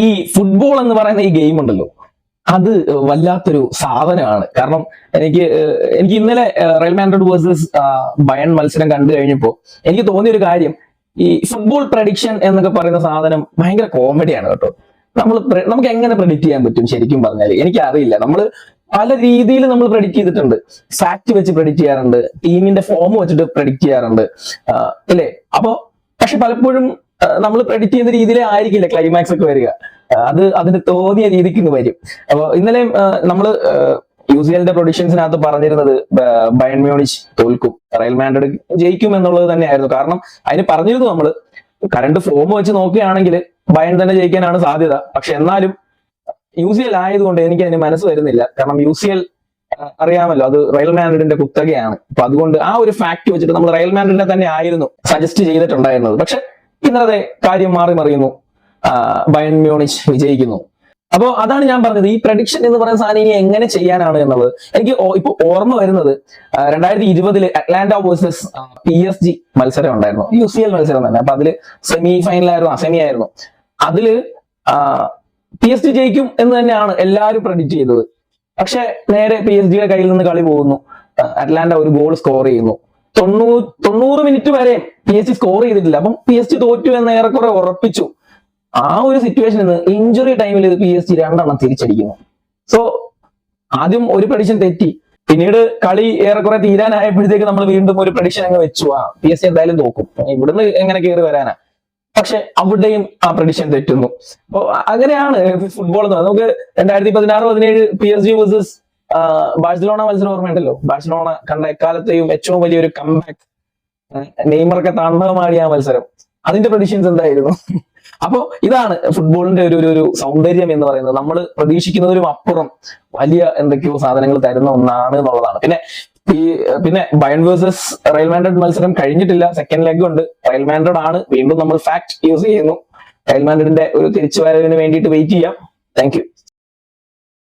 ഈ ഫുട്ബോൾ എന്ന് പറയുന്ന ഈ ഗെയിം ഉണ്ടല്ലോ, അത് വല്ലാത്തൊരു സാധനമാണ്. കാരണം എനിക്ക് ഇന്നലെ റയൽ മാഡ്രിഡ് വേഴ്സസ് ബയൺ മത്സരം കണ്ടു കഴിഞ്ഞപ്പോൾ എനിക്ക് തോന്നിയൊരു കാര്യം, ഈ ഫുട്ബോൾ പ്രഡിക്ഷൻ എന്നൊക്കെ പറയുന്ന സാധനം ഭയങ്കര കോമഡിയാണ് കേട്ടോ. നമുക്ക് എങ്ങനെ പ്രഡിക്റ്റ് ചെയ്യാൻ പറ്റും ശരിക്കും പറഞ്ഞാൽ എനിക്കറിയില്ല. നമ്മൾ പല രീതിയിൽ നമ്മൾ പ്രഡിക്റ്റ് ചെയ്തിട്ടുണ്ട്. ഫാക്ട് വെച്ച് പ്രഡിക്റ്റ് ചെയ്യാറുണ്ട്, ടീമിന്റെ ഫോം വെച്ചിട്ട് പ്രഡിക്റ്റ് ചെയ്യാറുണ്ട്, അല്ലേ? പക്ഷെ പലപ്പോഴും നമ്മൾ പ്രഡിക്റ്റ് ചെയ്യുന്ന രീതിയിലേ ആയിരിക്കില്ല ക്ലൈമാക്സ് ഒക്കെ വരിക. അതിന് തോന്നിയ രീതിക്ക് ഇന്ന് വരും. അപ്പൊ ഇന്നലെ നമ്മള് UCL പ്രൊഡിക്ഷൻസിനകത്ത് പറഞ്ഞിരുന്നത് ബയൺ മ്യൂണിച്ച് തോൽക്കും, റയൽ മാഡ്രിഡ് ജയിക്കും എന്നുള്ളത് തന്നെയായിരുന്നു. കാരണം അതിന് പറഞ്ഞിരുന്നു നമ്മള് കറണ്ട് ഫോം വെച്ച് നോക്കുകയാണെങ്കിൽ ബയൺ തന്നെ ജയിക്കാനാണ് സാധ്യത. പക്ഷെ എന്നാലും UCL ആയതുകൊണ്ട് എനിക്ക് അതിന് മനസ്സ് വരുന്നില്ല. കാരണം UCL അറിയാമല്ലോ, അത് റയൽ മാഡ്രിഡിന്റെ കുത്തകയാണ്. അപ്പൊ അതുകൊണ്ട് ആ ഒരു ഫാക്ട് വെച്ചിട്ട് നമ്മൾ റയൽ മാഡ്രിഡിനെ തന്നെ ആയിരുന്നു സജസ്റ്റ് ചെയ്തിട്ടുണ്ടായിരുന്നത്. പക്ഷെ ഇന്നത്തെ കാര്യം മാറി മറിയുന്നു, ബയൺ മ്യൂണിച്ച് വിജയിക്കുന്നു. അപ്പോ അതാണ് ഞാൻ പറഞ്ഞത്, ഈ പ്രഡിക്ഷൻ എന്ന് പറയുന്ന സാധനം ഇനി എങ്ങനെ ചെയ്യാനാണ് എന്നുള്ളത്. എനിക്ക് ഇപ്പൊ ഓർമ്മ വരുന്നത് 2020 അറ്റ്ലാന്റ വേഴ്സസ് PSG മത്സരം ഉണ്ടായിരുന്നു, UCL മത്സരം തന്നെ. അപ്പൊ അതില് സെമി ആയിരുന്നു. അതില് PSG ജയിക്കും എന്ന് തന്നെയാണ് എല്ലാവരും പ്രഡിക്റ്റ് ചെയ്തത്. പക്ഷെ നേരെ PSG കയ്യിൽ നിന്ന് കളി പോകുന്നു, അറ്റ്ലാന്റ ഒരു ഗോൾ സ്കോർ ചെയ്യുന്നു. 90 മിനിറ്റ് വരെ PSG സ്കോർ ചെയ്തിട്ടില്ല. അപ്പം PSG തോറ്റു എന്ന് ഏറെക്കുറെ ഉറപ്പിച്ചു. ആ ഒരു സിറ്റുവേഷനിൽ നിന്ന് ഇഞ്ചുറി ടൈമിൽ PSG 2 എണ്ണം തിരിച്ചടിക്കുന്നു. സോ ആദ്യം ഒരു പ്രഡിക്ഷൻ തെറ്റി, പിന്നീട് കളി ഏറെക്കുറെ തീരാനായപ്പോഴത്തേക്ക് നമ്മൾ വീണ്ടും ഒരു പ്രഡിക്ഷൻ അങ്ങ് വെച്ചു, PSG എന്തായാലും തോക്കും, ഇവിടുന്ന് എങ്ങനെ കയറി വരാനാ. പക്ഷെ അവിടെയും ആ പ്രഡിക്ഷൻ തെറ്റുന്നു. അപ്പൊ അങ്ങനെയാണ് ഫുട്ബോൾ. നമുക്ക് 2016-17 PSG വേഴ്സസ് ബാഴ്സലോണ മത്സരം ഓർമ്മയുണ്ടല്ലോ. ബാഴ്സലോണ കണ്ട എക്കാലത്തെയും ഏറ്റവും വലിയൊരു കംബാക്ക്, നെയ്മറൊക്കെ താണ്ഡവമാടിയ ആ മത്സരം, അതിന്റെ പ്രഡിക്ഷൻസ് എന്തായിരുന്നു? അപ്പോ ഇതാണ് ഫുട്ബോളിന്റെ ഒരു സൗന്ദര്യം എന്ന് പറയുന്നത്. നമ്മൾ പ്രതീക്ഷിക്കുന്നതിലും അപ്പുറം വലിയ എന്തൊക്കെയോ സാധനങ്ങൾ തരുന്ന ഒന്നാണ് എന്നുള്ളതാണ്. പിന്നെ ബയൺ വേഴ്സസ് റയൽ മാഡ്രിഡ് മത്സരം കഴിഞ്ഞിട്ടില്ല, സെക്കൻഡ് ലെഗ് ഉണ്ട്. റയൽ മാഡ്രിഡ് ആണ്, വീണ്ടും നമ്മൾ ഫാക്ട് യൂസ് ചെയ്യുന്നു. റയൽ മാഡ്രിഡിന്റെ ഒരു തിരിച്ചുവരവിന് വേണ്ടിയിട്ട് വെയിറ്റ് ചെയ്യാം. Thank you.